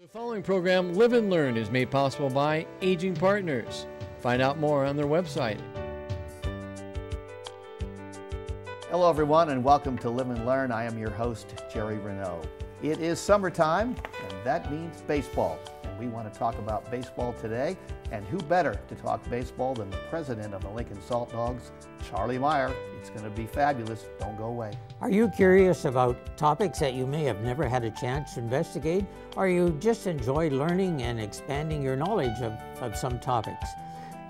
The following program, Live and Learn, is made possible by Aging Partners. Find out more on their website. Hello everyone and welcome to Live and Learn. I am your host, Jerry Renaud. It is summertime and that means baseball. And we want to talk about baseball today. And who better to talk baseball than the president of the Lincoln Saltdogs, Charlie Meyer. It's going to be fabulous. Don't go away. Are you curious about topics that you may have never had a chance to investigate? Or you just enjoy learning and expanding your knowledge of some topics?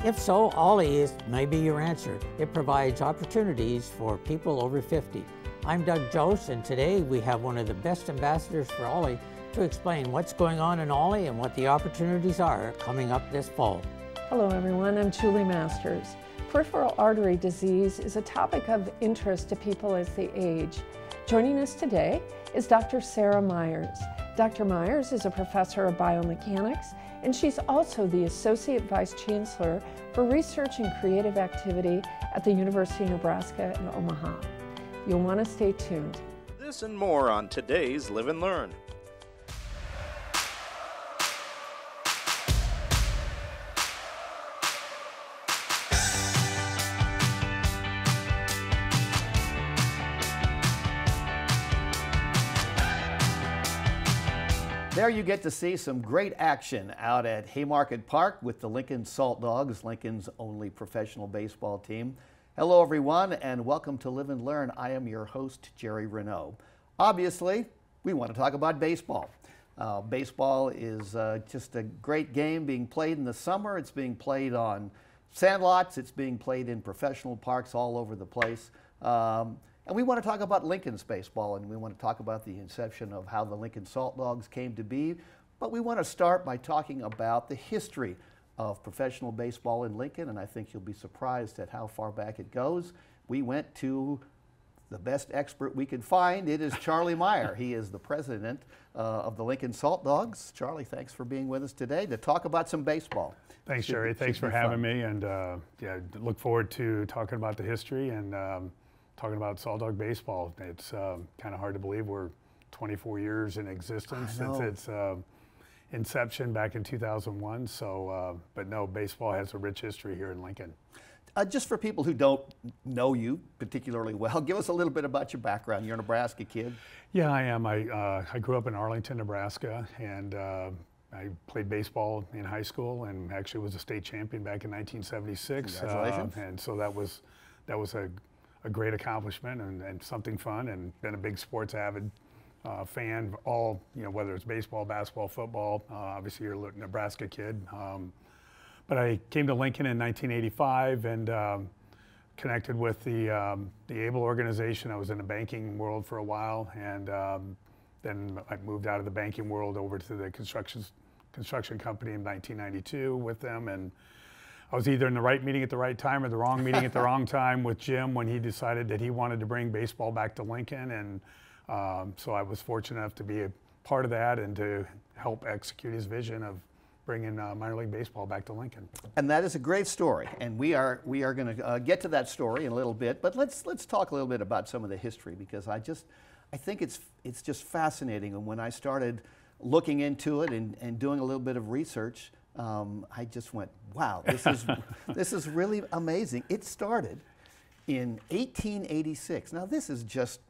If so, OLLI may be your answer. It provides opportunities for people over 50. I'm Doug Jose, and today we have one of the best ambassadors for OLLI to explain what's going on in OLLI and what the opportunities are coming up this fall. Hello everyone, I'm Julie Masters. Peripheral artery disease is a topic of interest to people as they age. Joining us today is Dr. Sara Myers. Dr. Myers is a professor of biomechanics, and she's also the Associate Vice Chancellor for Research and Creative Activity at the University of Nebraska in Omaha. You'll want to stay tuned. This and more on today's Live and Learn. There you get to see some great action out at Haymarket Park with the Lincoln Saltdogs, Lincoln's only professional baseball team. Hello everyone and welcome to Live and Learn. I am your host, Jerry Renaud. Obviously, we want to talk about baseball. Baseball is just a great game being played in the summer. It's being played on sandlots. It's being played in professional parks all over the place. And we want to talk about Lincoln's baseball, and we want to talk about the inception of how the Lincoln Saltdogs came to be. But we want to start by talking about the history of professional baseball in Lincoln, and I think you'll be surprised at how far back it goes. We went to the best expert we could find. It is Charlie Meyer. He is the president of the Lincoln Saltdogs. Charlie, thanks for being with us today to talk about some baseball. Thanks, Jerry. Thanks for having me, and yeah, look forward to talking about the history and talking about Saltdog baseball. It's kind of hard to believe we're 24 years in existence since its inception back in 2001. So, but no, baseball has a rich history here in Lincoln. Just for people who don't know you particularly well, give us a little bit about your background. You're a Nebraska kid. Yeah, I am. I grew up in Arlington, Nebraska, and I played baseball in high school and actually was a state champion back in 1976. Congratulations. And so that was a great accomplishment and something fun, and been a big sports avid fan, all, you know, whether it's baseball, basketball, football. Obviously you're a Nebraska kid. But I came to Lincoln in 1985 and connected with the ABLE organization. I was in the banking world for a while, and then I moved out of the banking world over to the construction company in 1992 with them, and I was either in the right meeting at the right time or the wrong meeting at the wrong time with Jim when he decided that he wanted to bring baseball back to Lincoln. And so I was fortunate enough to be a part of that and to help execute his vision of bringing minor league baseball back to Lincoln. And that is a great story, and we are going to get to that story in a little bit. But let's talk a little bit about some of the history, because I think it's just fascinating. And when I started looking into it and doing a little bit of research, I just went, wow, this is really amazing. It started in 1886. Now this is just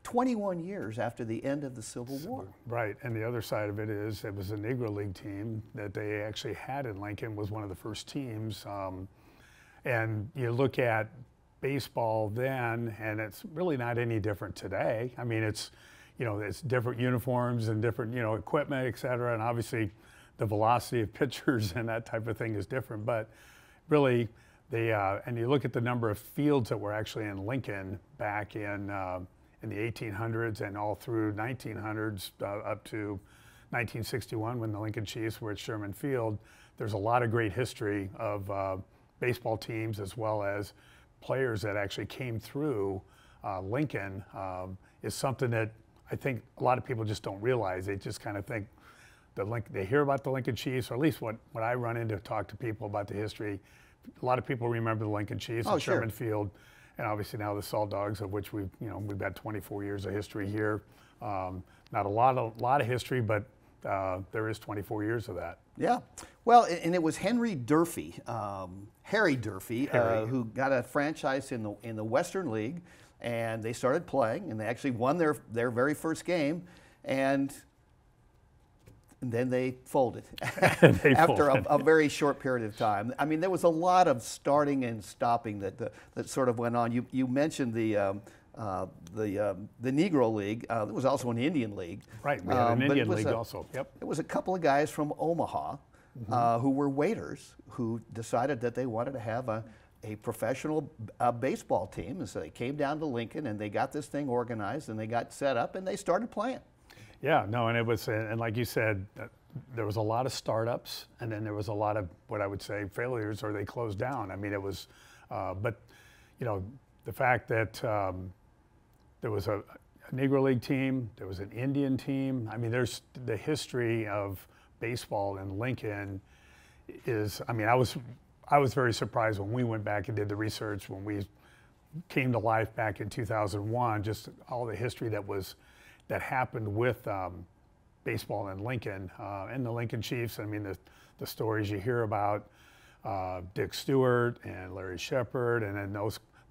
21 years after the end of the Civil War. Right, and the other side of it is it was a Negro League team that they actually had in Lincoln, was one of the first teams. And you look at baseball then, and it's really not any different today. I mean, it's, you know, it's different uniforms and different, you know, equipment, et cetera, and obviously the velocity of pitchers and that type of thing is different, but really, and you look at the number of fields that were actually in Lincoln back in the 1800s and all through 1900s up to 1961 when the Lincoln Chiefs were at Sherman Field. There's a lot of great history of baseball teams as well as players that actually came through Lincoln. Is something that I think a lot of people just don't realize. They just kind of think they hear about the Lincoln Chiefs, or at least what I run into, talk to people about the history. A lot of people remember the Lincoln Chiefs at Sherman Field, and obviously now the Saltdogs, of which we've had 24 years of history here. Not a lot of history, but there is 24 years of that. Yeah. Well, and it was Henry Durfee, Harry Durfee, who got a franchise in the Western League, and they started playing, and they actually won their very first game, and then they folded after a very short period of time. I mean, there was a lot of starting and stopping that sort of went on. You mentioned the Negro League. There was also an Indian League. Right, we had an Indian League also. Yep. It was a couple of guys from Omaha who were waiters who decided that they wanted to have a professional baseball team, and so they came down to Lincoln and they got this thing organized and they got set up and they started playing. Yeah, no, and it was, and like you said, there was a lot of startups, and then there was a lot of what I would say failures, or they closed down. I mean, it was, but you know, the fact that there was a Negro League team, there was an Indian team. I mean, there's the history of baseball in Lincoln is. I mean, I was very surprised when we went back and did the research when we came to life back in 2001. Just all the history that happened with baseball in Lincoln and the Lincoln Chiefs. I mean, the stories you hear about Dick Stewart and Larry Shepard, and then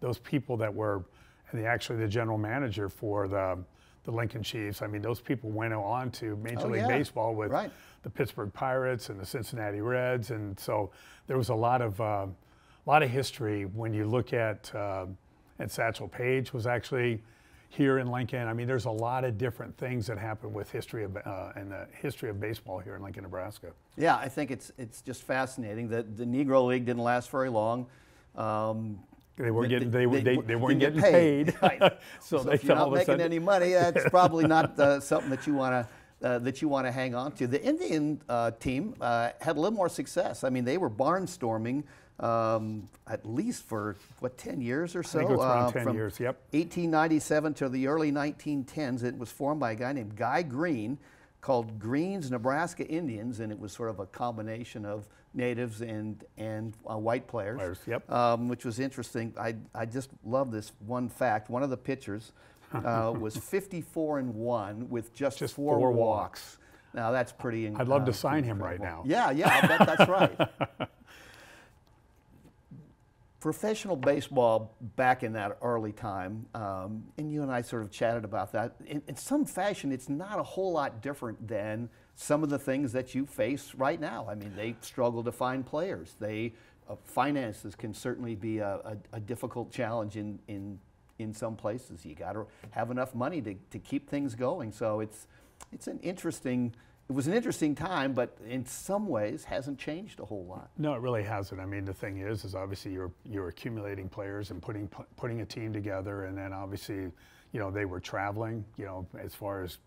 those people that were, and actually the general manager for the Lincoln Chiefs. I mean, those people went on to Major League Baseball with the Pittsburgh Pirates and the Cincinnati Reds, and so there was a lot of history when you look at. And Satchel Paige was actually here in Lincoln. I mean, there's a lot of different things that happen with history of and the history of baseball here in Lincoln, Nebraska. Yeah, I think it's just fascinating that the Negro League didn't last very long. They weren't getting paid. Right. So if you're not making any money, that's probably not something that you want to hang on to. The Indian team had a little more success. I mean, they were barnstorming. At least for 10 years or so? I think it was around 10 years, yep. 1897 to the early 1910s. It was formed by a guy named Guy Green called Green's Nebraska Indians, and it was sort of a combination of natives and white players. Yep. Which was interesting. I just love this one fact. One of the pitchers was 54-1 with just four walks. Now that's pretty incredible. I'd love to sign him right now. Yeah, I bet that's right. Professional baseball back in that early time, and you and I sort of chatted about that. In some fashion, it's not a whole lot different than some of the things that you face right now. I mean, they struggle to find players. Finances can certainly be a difficult challenge in some places. You got to have enough money to keep things going. So it's an interesting. It was an interesting time, but in some ways hasn't changed a whole lot. No, it really hasn't. I mean, the thing is obviously you're accumulating players and putting a team together, and then obviously, you know, they were traveling, you know, as far as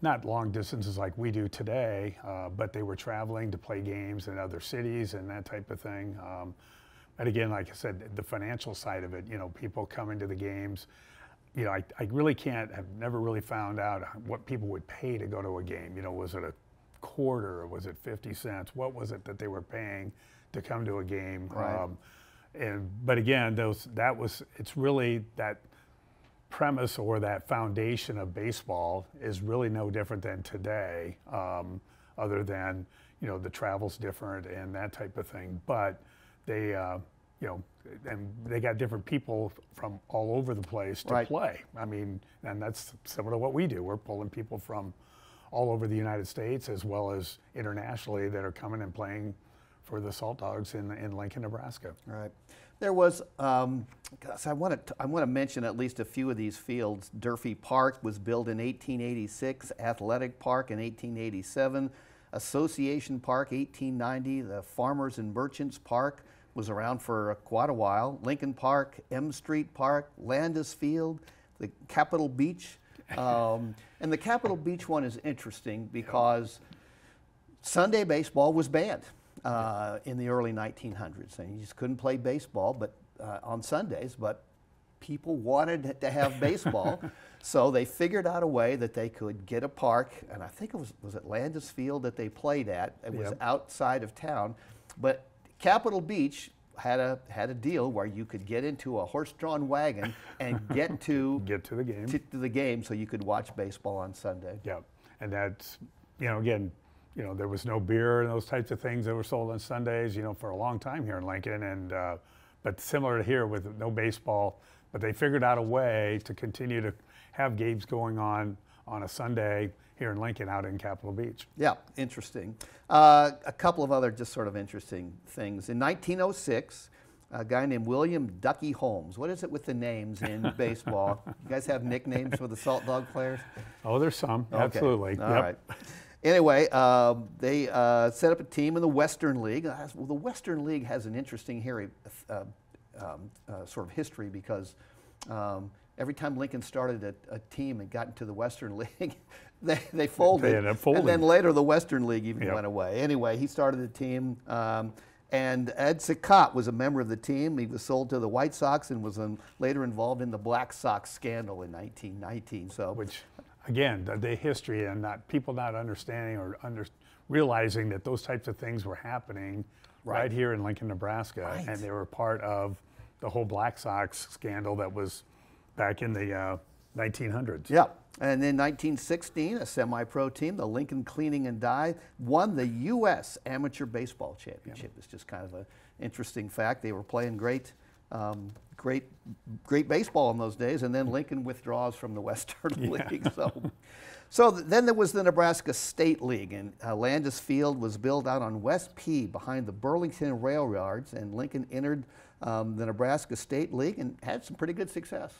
not long distances like we do today, but they were traveling to play games in other cities and that type of thing. But again, like I said, the financial side of it, you know, people coming to the games. You know, I really have never really found out what people would pay to go to a game. You know, was it a quarter or was it 50 cents? What was it that they were paying to come to a game? Right. But again, it's really that premise or that foundation of baseball is really no different than today, other than, you know, the travel's different and that type of thing. But they, you know, and they got different people from all over the place to play. I mean, and that's similar to what we do. We're pulling people from all over the United States as well as internationally that are coming and playing for the Saltdogs in Lincoln, Nebraska. Right. There was, I want to mention at least a few of these fields. Durfee Park was built in 1886, Athletic Park in 1887, Association Park 1890, the Farmers and Merchants Park was around for quite a while. Lincoln Park, M Street Park, Landis Field, the Capitol Beach. And the Capitol Beach one is interesting because Sunday baseball was banned in the early 1900s. And you just couldn't play baseball on Sundays, but people wanted to have baseball. So they figured out a way that they could get a park, and I think it was at Landis Field that they played at. It was outside of town. But Capitol Beach had a deal where you could get into a horse-drawn wagon and get to the game. To the game, so you could watch baseball on Sunday. Yeah, and that's again, there was no beer and those types of things that were sold on Sundays, for a long time here in Lincoln. And but similar to here with no baseball, but they figured out a way to continue to have games going on a Sunday here in Lincoln out in Capitol Beach. Yeah, interesting. A couple of other just sort of interesting things. In 1906, a guy named William Ducky Holmes. What is it with the names in baseball? You guys have nicknames for the Salt Dog players? Oh, there's some, okay. Absolutely. All right. Anyway, they set up a team in the Western League. Well, the Western League has an interesting sort of history because every time Lincoln started a team and got into the Western League, they folded. They ended up folding. And then later the Western League even went away. Anyway, he started the team. And Ed Saccott was a member of the team. He was sold to the White Sox and was later involved in the Black Sox scandal in 1919. So, which, again, the history and people not understanding or realizing that those types of things were happening right here in Lincoln, Nebraska, and they were part of the whole Black Sox scandal that was back in the 1900s. Yeah. And in 1916, a semi-pro team, the Lincoln Cleaning and Dye, won the U.S. Amateur Baseball Championship. It's just kind of an interesting fact. They were playing great baseball in those days, and then Lincoln withdraws from the Western League. So then there was the Nebraska State League, and Landis Field was built out on West P behind the Burlington Rail Yards, and Lincoln entered the Nebraska State League and had some pretty good success.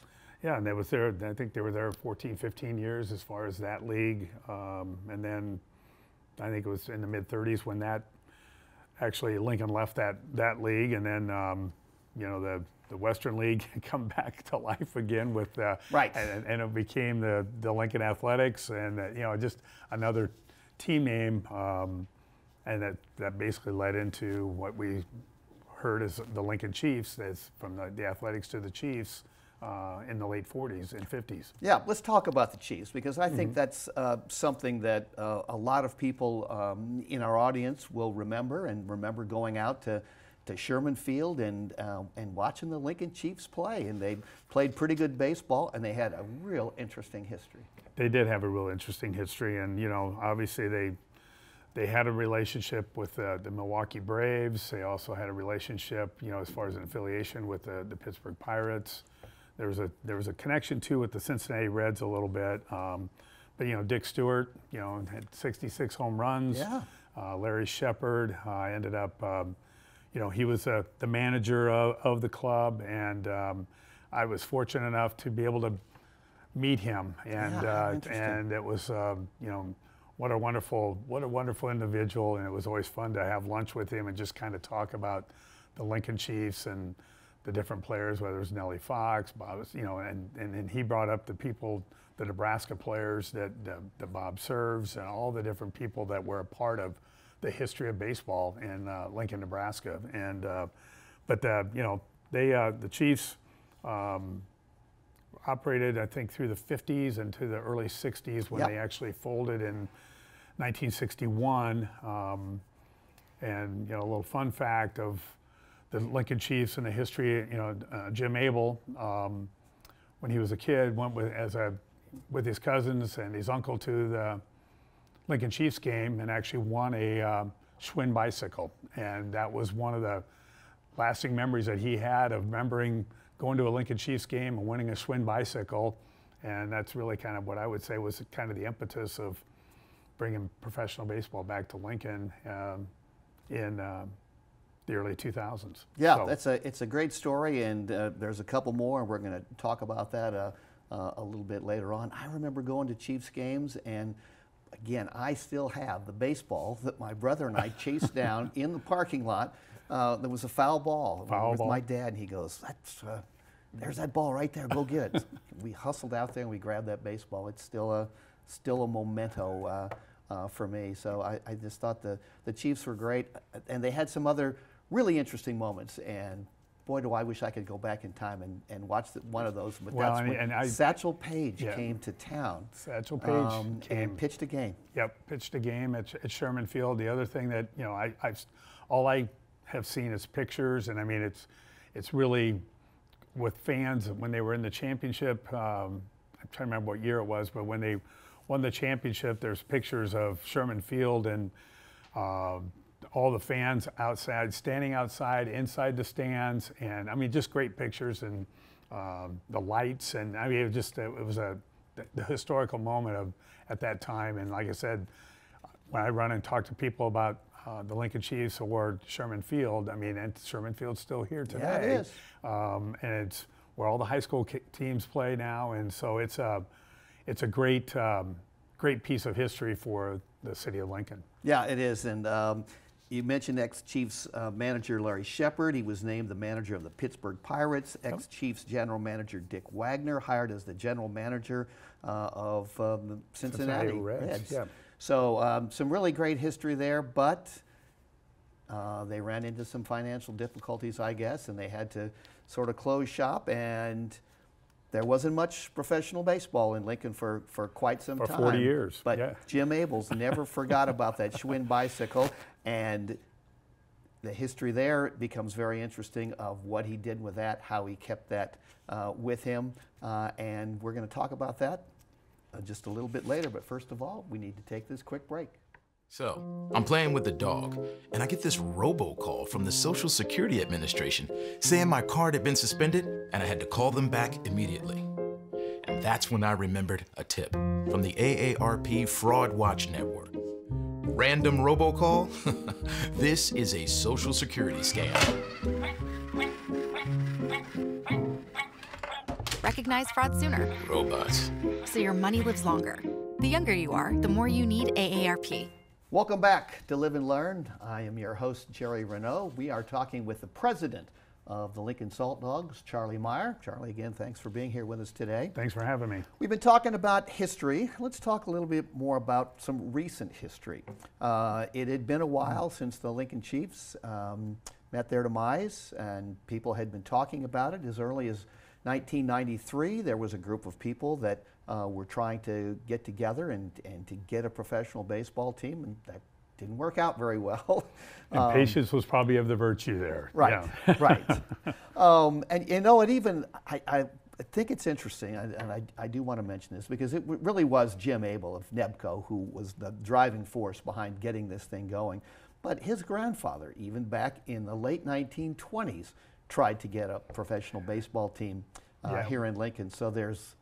Yeah, and I think they were there 14, 15 years as far as that league. And then I think it was in the mid-30s when that actually Lincoln left that league, and then the Western League come back to life again with and it became the Lincoln Athletics, and just another team name, and that basically led into what we heard as the Lincoln Chiefs, as from the Athletics to the Chiefs. In the late 40s and 50s. Yeah, let's talk about the Chiefs, because I think that's something that a lot of people in our audience will remember going out to Sherman Field and watching the Lincoln Chiefs play. And they played pretty good baseball, and they had a real interesting history. They did have a real interesting history, and obviously they had a relationship with the Milwaukee Braves. They also had a relationship, as far as an affiliation with the Pittsburgh Pirates. There was a connection too with the Cincinnati Reds a little bit, but Dick Stewart, had 66 home runs. Yeah. Larry Shepard ended up, he was the manager of the club, and I was fortunate enough to be able to meet him, and it was what a wonderful individual, and it was always fun to have lunch with him and just kind of talk about the Lincoln Chiefs and the different players, whether it was Nellie Fox, Bob, and he brought up the Nebraska players that Bob serves, and all the different people that were a part of the history of baseball in Lincoln, Nebraska. And but the Chiefs operated, I think, through the 50s and to the early 60s when they actually folded in 1961. And a little fun fact of the Lincoln Chiefs and the history, Jim Abel, when he was a kid, went with his cousins and his uncle to the Lincoln Chiefs game and actually won a Schwinn bicycle. And that was one of the lasting memories that he had of remembering going to a Lincoln Chiefs game and winning a Schwinn bicycle. And that's really kind of what I would say was kind of the impetus of bringing professional baseball back to Lincoln in the early 2000s. Yeah, so it's a great story, and there's a couple more, and we're going to talk about that a little bit later on. I remember going to Chiefs games, and again, I still have the baseball that my brother and I chased down in the parking lot. There was a foul ball with my dad, and he goes, "There's that ball right there. Go get it." We hustled out there and we grabbed that baseball. It's still a memento for me. So I just thought the Chiefs were great, and they had some other really interesting moments, and boy, do I wish I could go back in time and watch one of those. But that's when Satchel Paige came to town. Satchel Paige came and pitched a game. Yep, pitched a game at Sherman Field. The other thing that all I have seen is pictures, and I mean it's really with fans when they were in the championship. I'm trying to remember what year it was, but when they won the championship, there's pictures of Sherman Field and all the fans outside, standing outside, inside the stands, and I mean, just great pictures, and the lights, and I mean, it was the historical moment at that time. And like I said, when I run and talk to people about the Lincoln Chiefs or Sherman Field, I mean, and Sherman Field's still here today. Yeah, it is. And it's where all the high school teams play now, and so it's a great great piece of history for the city of Lincoln. Yeah, it is. And you mentioned ex-Chiefs manager Larry Shepard. He was named the manager of the Pittsburgh Pirates. Ex-Chiefs general manager Dick Wagner hired as the general manager of the Cincinnati Reds. Yeah. So some really great history there, but they ran into some financial difficulties, I guess, and they had to sort of close shop, and there wasn't much professional baseball in Lincoln for quite some time. For 40 years. But yeah. Jim Abels never forgot about that Schwinn bicycle, and the history there becomes very interesting of what he did with that, how he kept that with him, and we're going to talk about that just a little bit later. But first of all, we need to take this quick break. So, I'm playing with the dog, and I get this robocall from the Social Security Administration saying my card had been suspended and I had to call them back immediately. And that's when I remembered a tip from the AARP Fraud Watch Network. Random robocall? This is a Social Security scam. Recognize fraud sooner, Robots. so your money lives longer. The younger you are, the more you need AARP. Welcome back to Live and Learn. I am your host, Jerry Renaud. We are talking with the president of the Lincoln Saltdogs, Charlie Meyer. Charlie, again, thanks for being here with us today. Thanks for having me. We've been talking about history. Let's talk a little bit more about some recent history. It had been a while since the Lincoln Chiefs met their demise, and people had been talking about it. As early as 1993, there was a group of people that were trying to get together and to get a professional baseball team, and that didn't work out very well. And patience was probably of the virtue there. Right, yeah. right. And you know, it even, I think it's interesting, and I do want to mention this, because it really was Jim Abel of NEBCO who was the driving force behind getting this thing going. But his grandfather, even back in the late 1920s, tried to get a professional baseball team here in Lincoln. So there's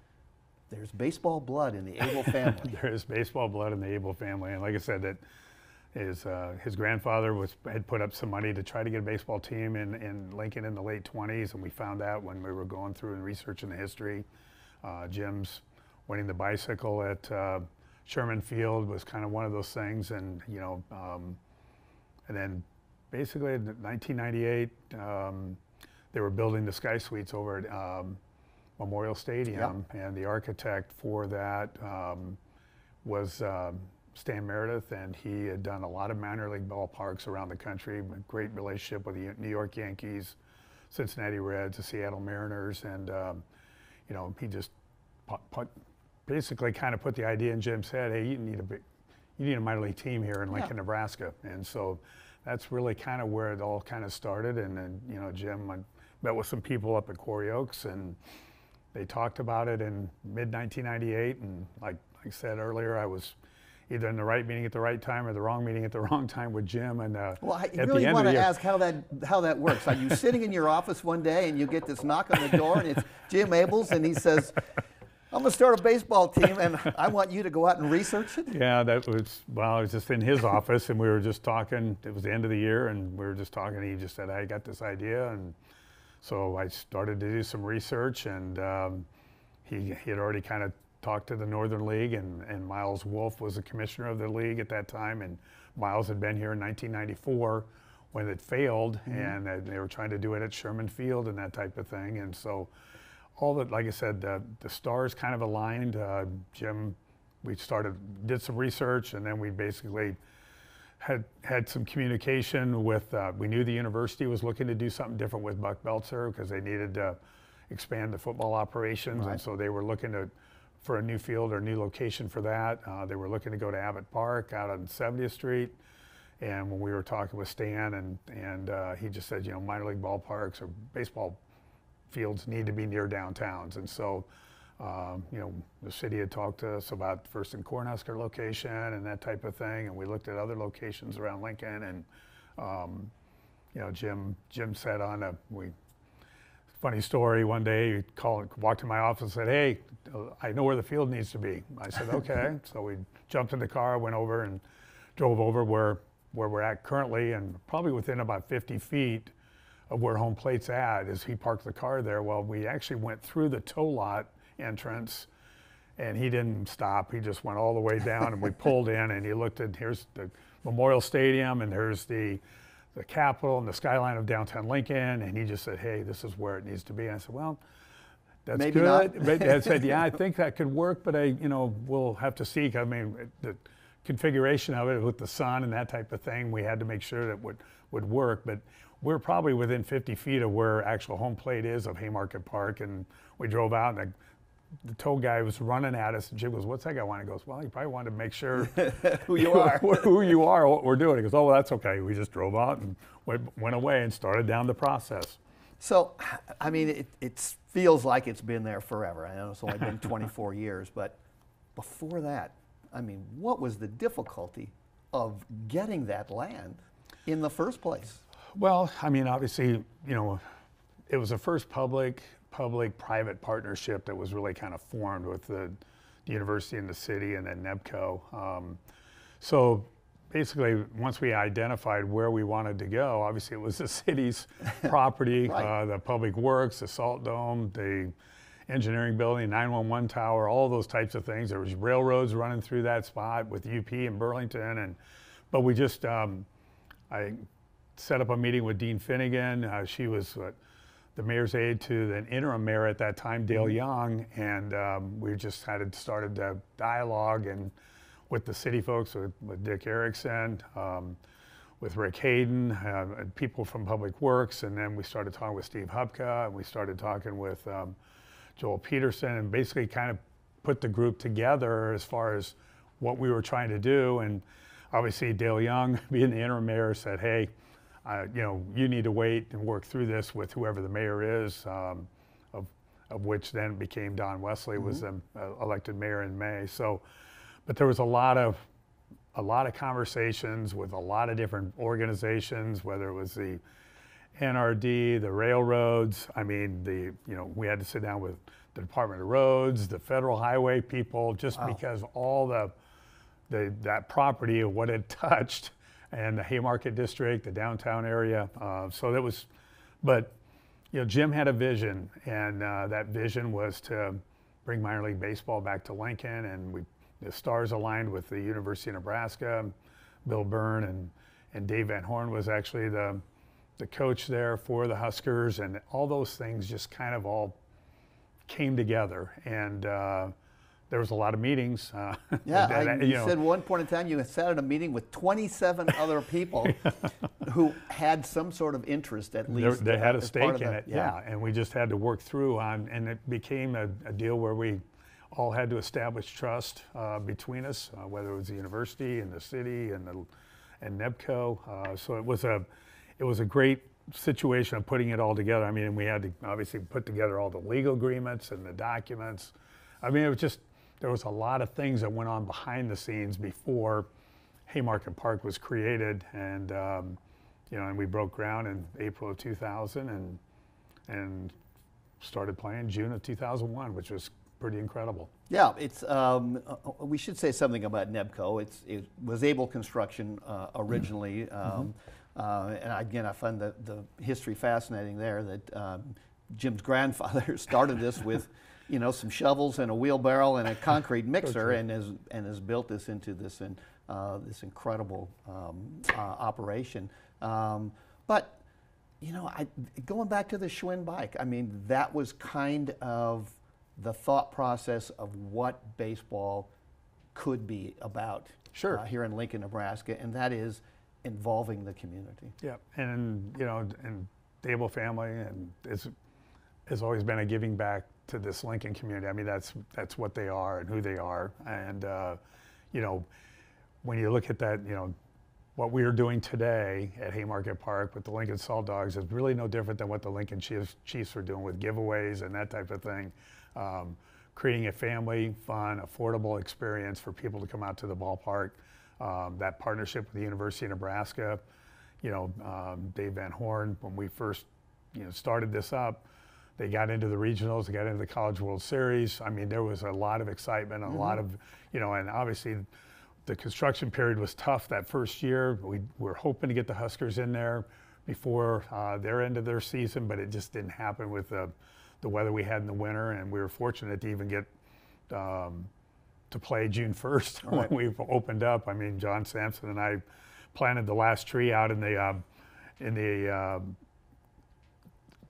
baseball blood in the Abel family. There is baseball blood in the Abel family, and like I said, that his grandfather had put up some money to try to get a baseball team in Lincoln in the late 20s, and we found out when we were going through and researching the history. Jim's winning the bicycle at Sherman Field was kind of one of those things, and you know, and then basically in 1998. They were building the Sky Suites over at Memorial Stadium, and the architect for that was Stan Meredith, and he had done a lot of minor league ballparks around the country, a great relationship with the New York Yankees, Cincinnati Reds, the Seattle Mariners, and you know, he just basically kind of put the idea in Jim's head, hey, you need a minor league team here in Lincoln, Nebraska, and so that's really kind of where it all kind of started. And then, you know, Jim met with some people up at Quarry Oaks, and they talked about it in mid-1998. And like I said earlier, I was either in the right meeting at the right time or the wrong meeting at the wrong time with Jim. And well, I really want to ask how that works. Are you sitting in your office one day and you get this knock on the door, and it's Jim Abels, and he says, I'm going to start a baseball team, and I want you to go out and research it? Yeah, that was, well, I was just in his office, and we were just talking. It was the end of the year, and we were just talking, and he just said, I got this idea. And so I started to do some research, and he had already kind of talked to the Northern League, and Miles Wolfe was the commissioner of the league at that time, and Miles had been here in 1994 when it failed, and they were trying to do it at Sherman Field and that type of thing. And so all that, like I said, the stars kind of aligned. Jim, we did some research, and then we basically had some communication with, we knew the university was looking to do something different with Buck Belzer because they needed to expand the football operations, and so they were looking for a new field or new location for that. They were looking to go to Abbott Park out on 70th Street. And when we were talking with Stan, and he just said, you know, minor league ballparks or baseball fields need to be near downtowns. And so You know, the city had talked to us about first and Cornhusker location and that type of thing, and we looked at other locations around Lincoln, and you know, Jim said funny story, one day he walked in my office and said, "Hey, I know where the field needs to be." I said, "Okay." So we jumped in the car, went over and drove over where we're at currently, and probably within about 50 feet of where home plate's at as he parked the car there. Well, we actually went through the tow lot entrance, and he didn't stop. He just went all the way down, and we pulled in, and he looked at, here's the Memorial Stadium, and there's the Capitol and the skyline of downtown Lincoln, and he just said, "Hey, this is where it needs to be." And I said, "Well, that's maybe good." Not. I said, "Yeah, I think that could work, but we'll have to see." I mean, the configuration of it with the sun and that type of thing, we had to make sure that would work. But we're probably within 50 feet of where actual home plate is of Haymarket Park, and we drove out, and the tow guy was running at us, and Jim goes, "What's that guy want?" He goes, "Well, he probably wanted to make sure who you are, what we're doing." He goes, "Oh, well, that's okay." We just drove out and went away and started down the process. So, I mean, it feels like it's been there forever. I know it's only been 24 years, but before that, I mean, what was the difficulty of getting that land in the first place? Well, I mean, obviously, you know, it was the first public-private partnership that was really kind of formed with the university and the city and then NEBCO. So basically, once we identified where we wanted to go, obviously it was the city's property, Right. The public works, the Salt Dome, the engineering building, 911 tower, all those types of things. There was railroads running through that spot with UP in Burlington, but we just, I set up a meeting with Dean Finnegan. She was the mayor's aide to the interim mayor at that time, Dale Young, and we just started a dialogue and with the city folks, with Dick Erickson, with Rick Hayden, and people from Public Works, and then we started talking with Steve Hupka, and we started talking with Joel Peterson, and basically kind of put the group together as far as what we were trying to do. And obviously Dale Young, being the interim mayor, said, "Hey, you know, you need to wait and work through this with whoever the mayor is," of which then became Don Wesley, was elected mayor in May. So, but there was a lot of conversations with a lot of different organizations, whether it was the NRD, the railroads. I mean, we had to sit down with the Department of Roads, the federal highway people, just because all that property of what it touched, and the Haymarket district, the downtown area. So that was, but you know, Jim had a vision, and that vision was to bring minor league baseball back to Lincoln, and the stars aligned with the University of Nebraska. Bill Byrne and Dave Van Horn was actually the coach there for the Huskers, and all those things just kind of all came together. And there was a lot of meetings. Yeah, you said at one point in time you sat at a meeting with 27 other people who had some sort of interest, at least. They had a stake in it, yeah. And we just had to work through and it became a deal where we all had to establish trust between us, whether it was the university and the city and NEBCO. So it was a great situation of putting it all together. I mean, we had to obviously put together all the legal agreements and the documents. I mean, it was just, there was a lot of things that went on behind the scenes before Haymarket Park was created, and and we broke ground in April of 2000 and started playing June of 2001, which was pretty incredible. Yeah, it's we should say something about NEBCO. It was Able Construction originally, and again, I find the history fascinating there. That Jim's grandfather started this with, some shovels and a wheelbarrow and a concrete mixer, and has built this into this incredible operation. But going back to the Schwinn bike, I mean, that was kind of the thought process of what baseball could be about here in Lincoln, Nebraska, and that is involving the community. Yeah, and and the Able family and has always been a giving back to this Lincoln community. I mean, that's what they are and who they are. And when you look at that, what we are doing today at Haymarket Park with the Lincoln Saltdogs is really no different than what the Lincoln Chiefs are doing with giveaways and that type of thing. creating a family, fun, affordable experience for people to come out to the ballpark. That partnership with the University of Nebraska, Dave Van Horn, when we first started this up, they got into the regionals, they got into the College World Series. I mean, there was a lot of excitement, a lot of, and obviously the construction period was tough that first year. We were hoping to get the Huskers in there before their end of their season, but it just didn't happen with the weather we had in the winter, and we were fortunate to even get to play June 1st when we opened up. I mean, John Sampson and I planted the last tree out in the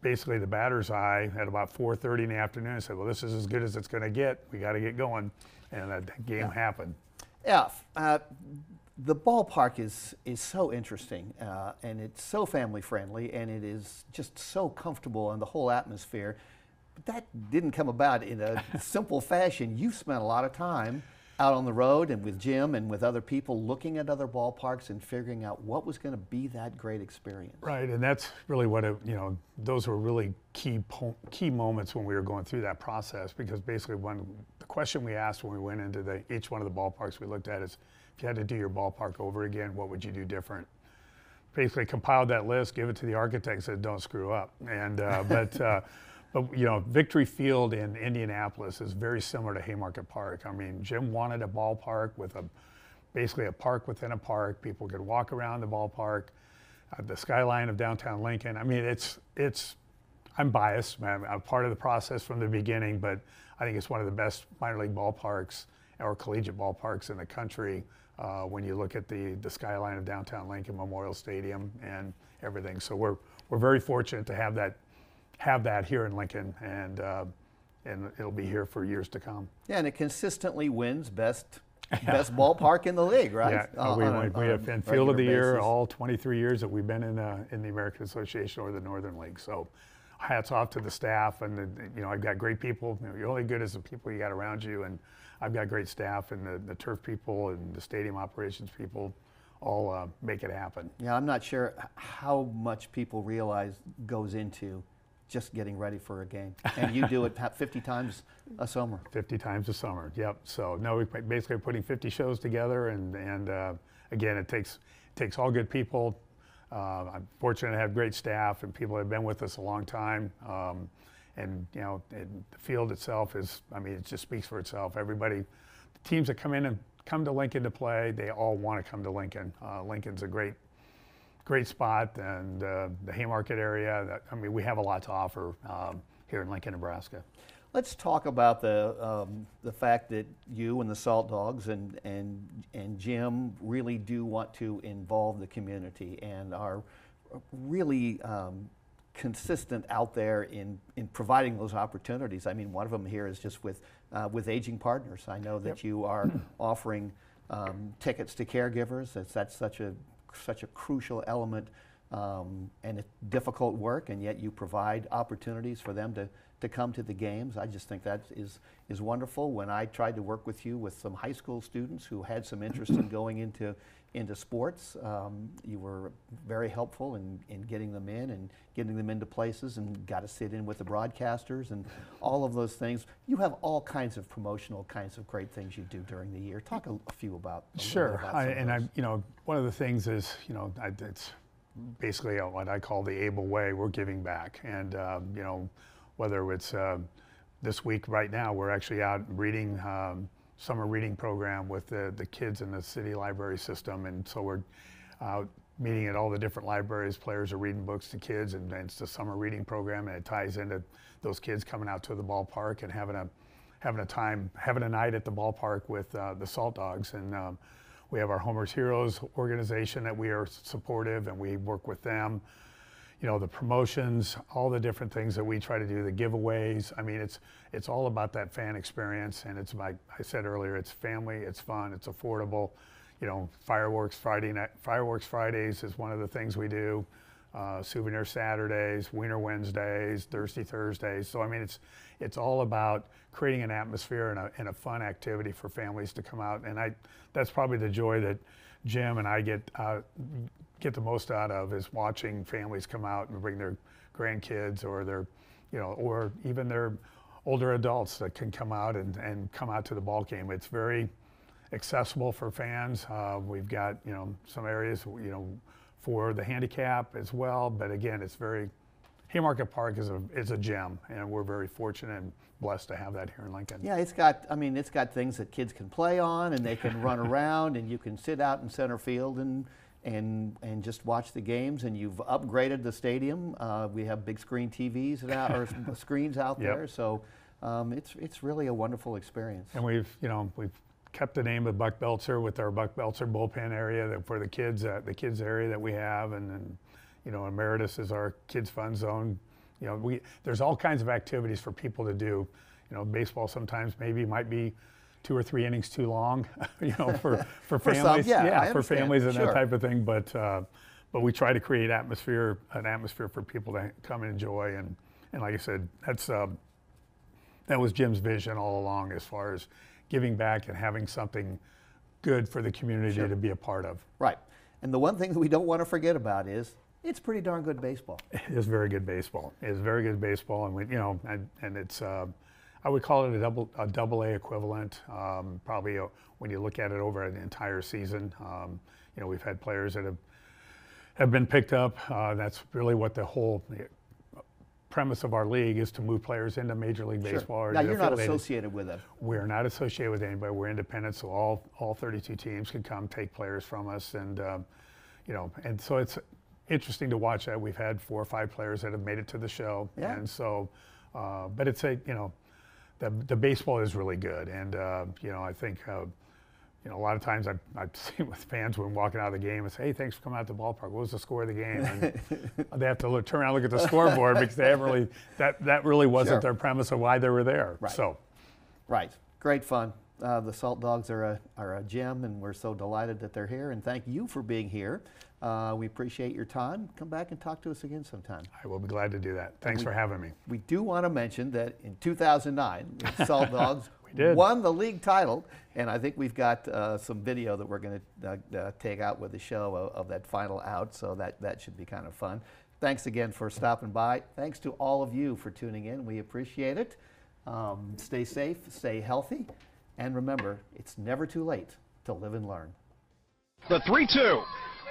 basically the batter's eye at about 4:30 in the afternoon. I said, well, this is as good as it's going to get. We got to get going, and that game happened. Yeah, the ballpark is so interesting, and it's so family friendly, and it is just so comfortable in the whole atmosphere. But that didn't come about in a simple fashion. You spent a lot of time out on the road and with Jim and with other people looking at other ballparks and figuring out what was going to be that great experience. Right, and that's really what those were really key moments when we were going through that process, because basically the question we asked when we went into each one of the ballparks we looked at is, if you had to do your ballpark over again, what would you do different? Basically compiled that list, give it to the architect, said don't screw up. And but Victory Field in Indianapolis is very similar to Haymarket Park. I mean, Jim wanted a ballpark with basically a park within a park. People could walk around the ballpark, the skyline of downtown Lincoln. I mean, I'm biased. I'm part of the process from the beginning, but I think it's one of the best minor league ballparks or collegiate ballparks in the country when you look at the skyline of downtown Lincoln, Memorial Stadium, and everything. So we're very fortunate to have that here in Lincoln, and it'll be here for years to come. Yeah, and it consistently wins best ballpark in the league, right? Yeah, we have been Field of the Year all 23 years that we've been in the American Association or the Northern League. So hats off to the staff, and I've got great people. You're only good as the people you got around you, and I've got great staff, and the turf people and the stadium operations people all make it happen. Yeah, I'm not sure how much people realize goes into just getting ready for a game. And you do it 50 times a summer. 50 times a summer, yep. So no, we're basically putting 50 shows together, and again, it takes all good people. I'm fortunate to have great staff and people that have been with us a long time. And the field itself it just speaks for itself. Everybody, the teams that come to Lincoln to play, they all want to come to Lincoln. Lincoln's a great spot, and the Haymarket area, we have a lot to offer here in Lincoln, Nebraska. Let's talk about the fact that you and the Saltdogs and Jim really do want to involve the community and are really consistent out there in providing those opportunities. I mean, one of them here is just with Aging Partners. I know that you are offering tickets to caregivers. That's such a crucial element, and it's difficult work, and yet you provide opportunities for them to come to the games. I just think that is wonderful. When I tried to work with you with some high school students who had some interest in going into sports, you were very helpful in getting them in and getting them into places, and got to sit in with the broadcasters and all of those things. You have all kinds of promotional kinds of great things you do during the year. Talk a few about. Sure, one of the things is, it's basically what I call the able way. We're giving back, and whether it's this week right now, we're actually out reading. Summer reading program with the kids in the city library system, and so we're out meeting at all the different libraries. Players are reading books to kids, and it's the summer reading program, and it ties into those kids coming out to the ballpark and having a night at the ballpark with the Saltdogs. And we have our Homer's Heroes organization that we are supportive, and we work with them. The promotions, all the different things that we try to do, the giveaways. I mean, it's all about that fan experience, and it's like I said earlier, it's family, it's fun, it's affordable. Fireworks Fridays is one of the things we do. Souvenir Saturdays, Wiener Wednesdays, Thirsty Thursdays. So I mean, it's all about creating an atmosphere and a fun activity for families to come out, and that's probably the joy that Jim and I get the most out of, is watching families come out and bring their grandkids or their, or even their older adults that can come out and come out to the ball game. It's very accessible for fans. We've got, you know, some areas, you know, for the handicap as well, but again, it's very, Haymarket Park is a gem, and we're very fortunate and blessed to have that here in Lincoln. Yeah, it's got, I mean, it's got things that kids can play on, and they can run around, and you can sit out in center field and just watch the games. And you've upgraded the stadium. We have big screen TVs or screens out there, so it's really a wonderful experience. And we've kept the name of Buck Belzer with our Buck Belzer bullpen area for the kids area that we have, and then, you know, Emeritus is our kids fun zone. You know, there's all kinds of activities for people to do. You know, baseball sometimes might be 2 or 3 innings too long, you know, for families. For families and that type of thing. But we try to create an atmosphere for people to come and enjoy. And like I said, that was Jim's vision all along, as far as giving back and having something good for the community to be a part of. Right. And the one thing that we don't want to forget about is it's pretty darn good baseball. It is very good baseball. It is very good baseball, and we, you know, and it's I would call it a double A equivalent. Probably when you look at it over an entire season. You know, we've had players that have been picked up. That's really what the whole premise of our league is, to move players into Major League Baseball. Or now, you're not associated with it. We're not associated with anybody. We're independent, so all 32 teams can come take players from us, and you know, and so it's interesting to watch that. We've had 4 or 5 players that have made it to the show, and so, but it's you know, the baseball is really good, and you know, I think. You know, a lot of times I've seen with fans when walking out of the game and say, "Hey, thanks for coming out to the ballpark. What was the score of the game?" And they have to turn around and look at the scoreboard, because they haven't really that really wasn't their premise of why they were there. Right. So, right, great fun. The Salt Dogs are a gem, and we're so delighted that they're here. And thank you for being here. We appreciate your time. Come back and talk to us again sometime. I will be glad to do that. Thanks for having me. We do want to mention that in 2009, the Salt Dogs did. won the league title, and I think we've got some video that we're going to take out with the show of that final out, so that should be kind of fun. Thanks again for stopping by. Thanks to all of you for tuning in. We appreciate it. Stay safe, stay healthy, and remember, it's never too late to live and learn. The 3-2.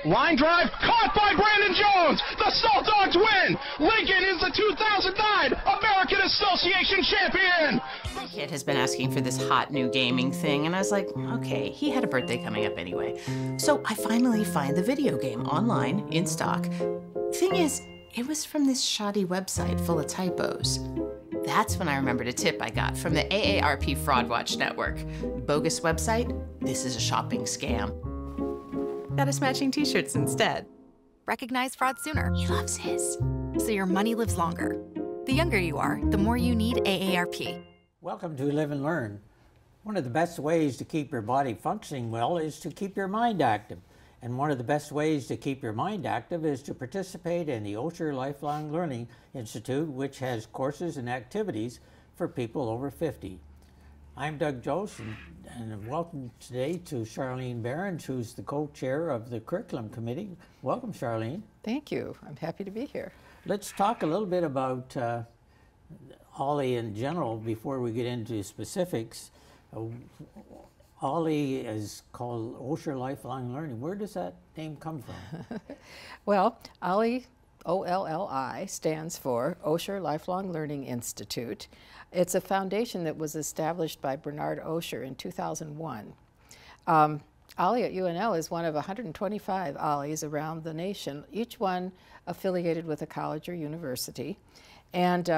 Line drive caught by Brandon Jones. The Salt Dogs win. Lincoln is the 2009 American Association champion. My kid has been asking for this hot new gaming thing, and I was like, okay, he had a birthday coming up anyway. So I finally find the video game online in stock. Thing is, it was from this shoddy website full of typos. That's when I remembered a tip I got from the AARP Fraud Watch Network. Bogus website? This is a shopping scam. Got us matching t-shirts instead. Recognize fraud sooner. He loves his. So your money lives longer. The younger you are, the more you need AARP. Welcome to Live and Learn. One of the best ways to keep your body functioning well is to keep your mind active. And one of the best ways to keep your mind active is to participate in the Osher Lifelong Learning Institute, which has courses and activities for people over 50. I'm Doug Jost, and welcome today to Charlyne Berens, who's the co-chair of the Curriculum Committee. Welcome, Charlyne. Thank you. I'm happy to be here. Let's talk a little bit about OLLI in general before we get into specifics. OLLI is called Osher Lifelong Learning. Where does that name come from? Well, OLLI, O-L-L-I, stands for Osher Lifelong Learning Institute. It's a foundation that was established by Bernard Osher in 2001. OLLI at UNL is one of 125 OLLIs around the nation, each one affiliated with a college or university, and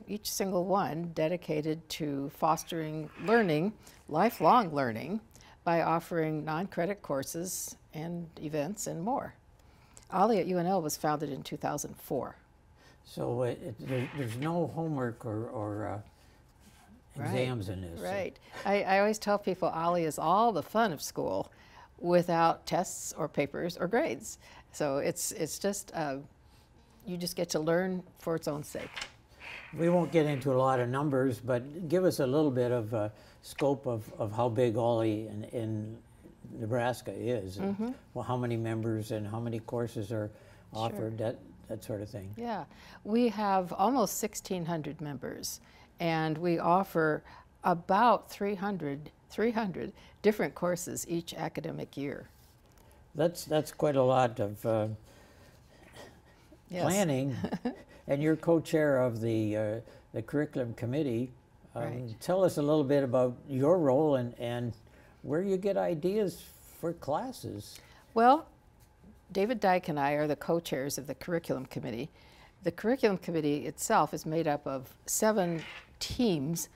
each single one dedicated to fostering learning, lifelong learning, by offering non-credit courses and events and more. OLLI at UNL was founded in 2004. So there's no homework or exams in this. Right. I always tell people OLLI is all the fun of school without tests or papers or grades. So it's just, you just get to learn for its own sake. We won't get into a lot of numbers, but give us a little bit of a scope of how big OLLI in Nebraska is. Mm-hmm. Well, how many members and how many courses are offered, that sort of thing. Yeah, we have almost 1,600 members, and we offer about 300 different courses each academic year. That's quite a lot of planning. And you're co-chair of the curriculum committee. Right. Tell us a little bit about your role and where you get ideas for classes. Well, David Dyke and I are the co-chairs of the curriculum committee. The curriculum committee itself is made up of 7 teams,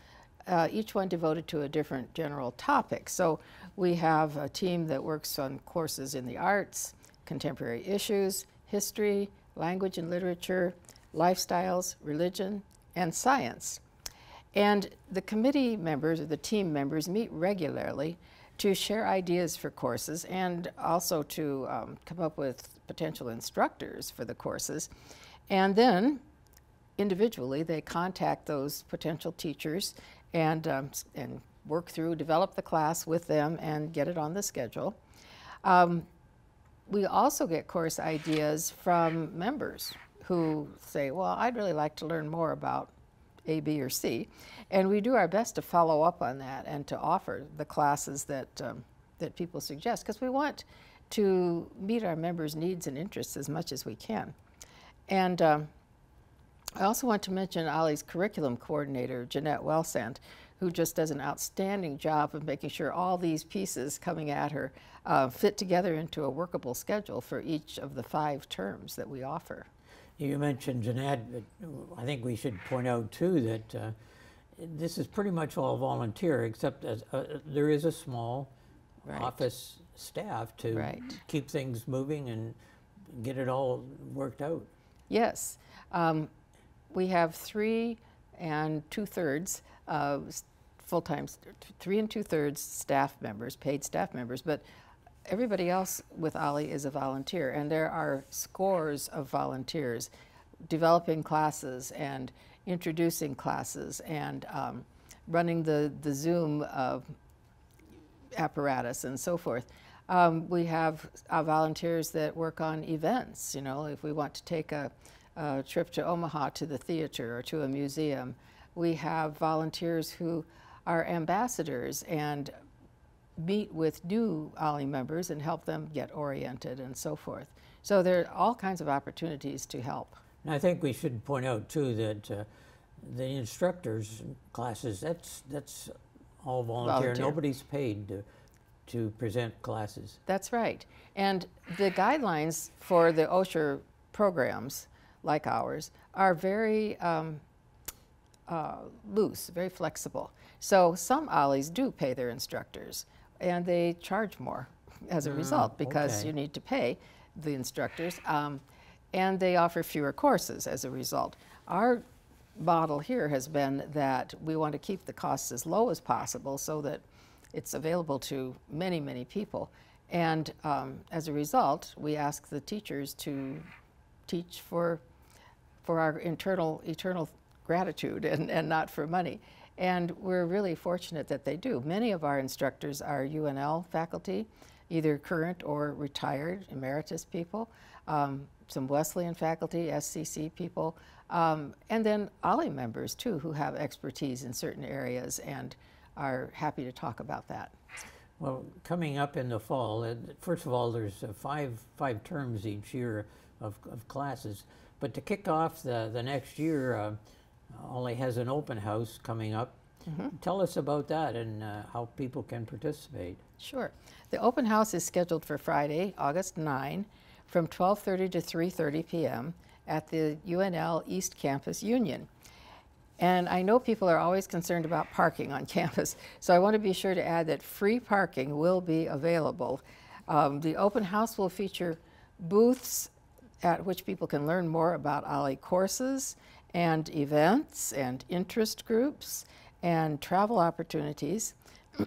each one devoted to a different general topic. So we have a team that works on courses in the arts, contemporary issues, history, language and literature, lifestyles, religion, and science. And the committee members, or the team members, meet regularly to share ideas for courses and also to come up with potential instructors for the courses. And then, individually, they contact those potential teachers and work through, develop the class with them and get it on the schedule. We also get course ideas from members who say, well, I'd really like to learn more about A, B, or C. And we do our best to follow up on that and to offer the classes that, that people suggest, because we want to meet our members' needs and interests as much as we can. And I also want to mention OLLI's curriculum coordinator, Jeanette Wellsand, who just does an outstanding job of making sure all these pieces coming at her fit together into a workable schedule for each of the 5 terms that we offer. You mentioned Jeanette, but I think we should point out too that this is pretty much all volunteer, except as there is a small office staff to keep things moving and get it all worked out. Yes. We have 3 2/3 full-time, 3 2/3 staff members, paid staff members, but everybody else with OLLI is a volunteer, and there are scores of volunteers developing classes and introducing classes and running the Zoom apparatus and so forth. We have volunteers that work on events. You know, if we want to take a trip to Omaha to the theater or to a museum, we have volunteers who are ambassadors and meet with new OLLI members and help them get oriented and so forth. So there are all kinds of opportunities to help. And I think we should point out too that the instructors classes, that's all volunteer. Nobody's paid to present classes. That's right. And the guidelines for the OSHER programs like ours are very loose, very flexible. So some OLLIs do pay their instructors, and they charge more as a result because you need to pay the instructors, and they offer fewer courses as a result. Our model here has been that we want to keep the costs as low as possible so that it's available to many, many people. And as a result, we ask the teachers to teach for our eternal gratitude and not for money. And we're really fortunate that they do. Many of our instructors are UNL faculty, either current or retired emeritus people, some Wesleyan faculty, SCC people, and then OLLI members too who have expertise in certain areas and are happy to talk about that. Well, coming up in the fall, first of all, there's five terms each year of classes. But to kick off the next year, OLLI has an open house coming up. Tell us about that and how people can participate. Sure. The open house is scheduled for Friday, August 9, from 12:30 to 3:30 p.m. at the UNL East Campus Union. And I know people are always concerned about parking on campus, so I want to be sure to add that free parking will be available. The open house will feature booths at which people can learn more about OLLI courses and events and interest groups and travel opportunities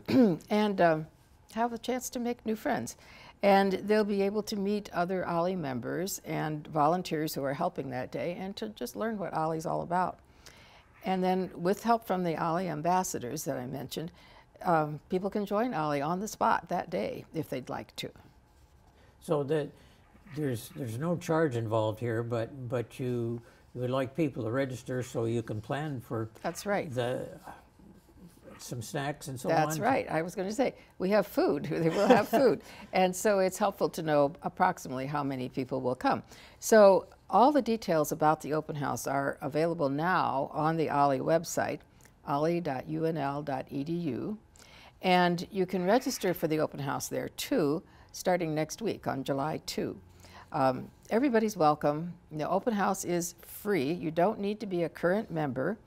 and have a chance to make new friends. And they'll be able to meet other OLLI members and volunteers who are helping that day and to just learn what OLLI's all about. And then with help from the OLLI ambassadors that I mentioned, people can join OLLI on the spot that day if they'd like to. So that there's no charge involved here, but you we would like people to register so you can plan for That's right. some snacks and so on. That's right. I was going to say, we have food. They will have food. And so it's helpful to know approximately how many people will come. So all the details about the open house are available now on the OLLI website, olli.unl.edu. And you can register for the open house there too, starting next week on July 2. Everybody's welcome. The open house is free. You don't need to be a current member.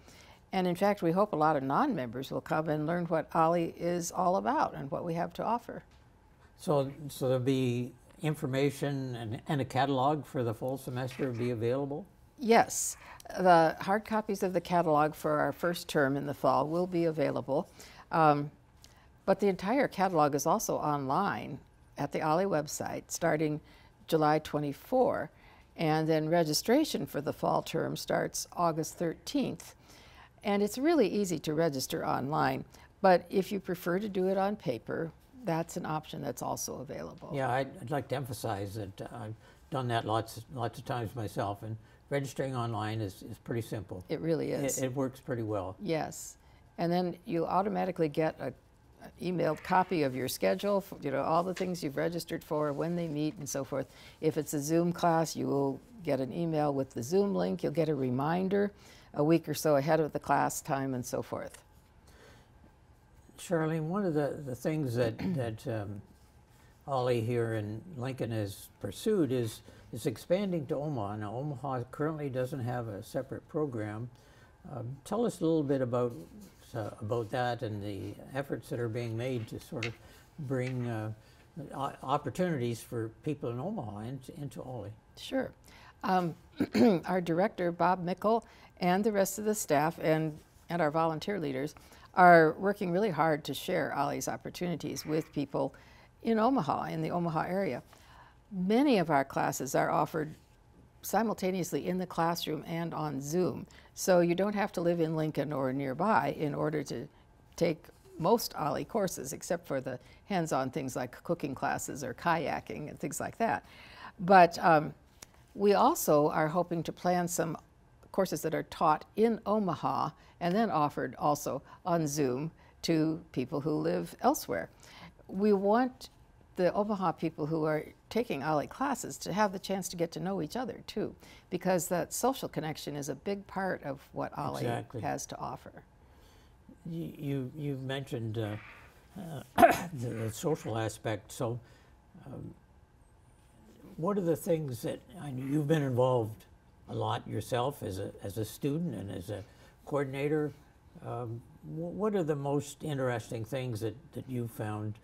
And in fact, we hope a lot of non-members will come and learn what OLLI is all about and what we have to offer. So there'll be information and a catalog for the full semester be available? Yes. The hard copies of the catalog for our first term in the fall will be available. But the entire catalog is also online at the OLLI website starting July 24. And then registration for the fall term starts August 13th. And it's really easy to register online, but if you prefer to do it on paper, that's an option that's also available. Yeah, I'd like to emphasize that I've done that lots of times myself, and registering online is pretty simple. It really is. It works pretty well. Yes, and then you automatically get an emailed copy of your schedule, for, all the things you've registered for, when they meet and so forth. If it's a Zoom class, you will get an email with the Zoom link. You'll get a reminder a week or so ahead of the class time and so forth. Charlyne, one of the things that OLLI here in Lincoln has pursued is expanding to Omaha. Now, Omaha currently doesn't have a separate program. Tell us a little bit about that and the efforts that are being made to sort of bring opportunities for people in Omaha into OLLI. Sure. Our director, Bob Mickle, and the rest of the staff and our volunteer leaders are working really hard to share OLLI's opportunities with people in Omaha, in the Omaha area. Many of our classes are offered simultaneously in the classroom and on Zoom, so you don't have to live in Lincoln or nearby in order to take most OLLI courses, except for the hands-on things like cooking classes or kayaking and things like that. But we also are hoping to plan some courses that are taught in Omaha and then offered also on Zoom to people who live elsewhere. We want the Omaha people who are taking OLLI classes to have the chance to get to know each other too, because that social connection is a big part of what OLLI has to offer. You've mentioned the social aspect, so what are the things that, I know you've been involved a lot yourself as a student and as a coordinator. What are the most interesting things that you found,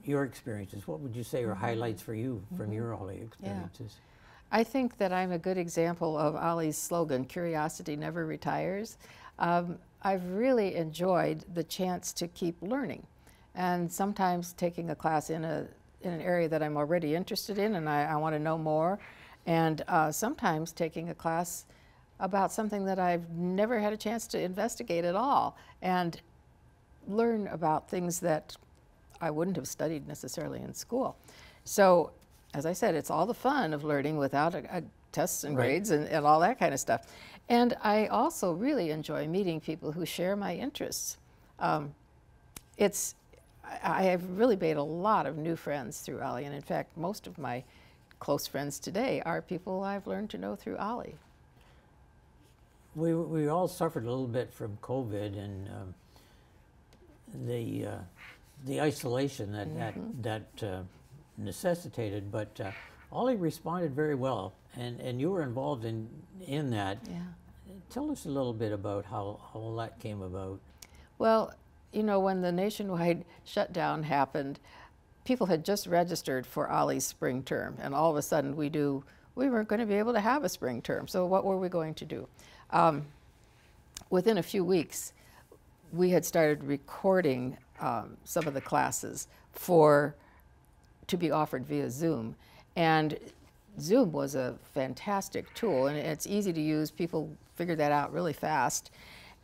your experiences? What would you say are highlights for you from your OLLI experiences? Yeah. I think that I'm a good example of OLLI's slogan, curiosity never retires. I've really enjoyed the chance to keep learning, and sometimes taking a class in an area that I'm already interested in and I want to know more, and sometimes taking a class about something that I've never had a chance to investigate at all and learn about things that I wouldn't have studied necessarily in school. So, as I said, it's all the fun of learning without tests and grades and all that kind of stuff. And I also really enjoy meeting people who share my interests. I have really made a lot of new friends through OLLI, and in fact, most of my close friends today are people I've learned to know through OLLI. We all suffered a little bit from COVID and the isolation that necessitated, but OLLI responded very well, and you were involved in that. Yeah. Tell us a little bit about how all that came about. Well, you know, when the nationwide shutdown happened, people had just registered for OLLI's spring term, and all of a sudden we weren't going to be able to have a spring term, so what were we going to do? Within a few weeks, we had started recording some of the classes to be offered via Zoom, and Zoom was a fantastic tool, and it's easy to use. People figured that out really fast.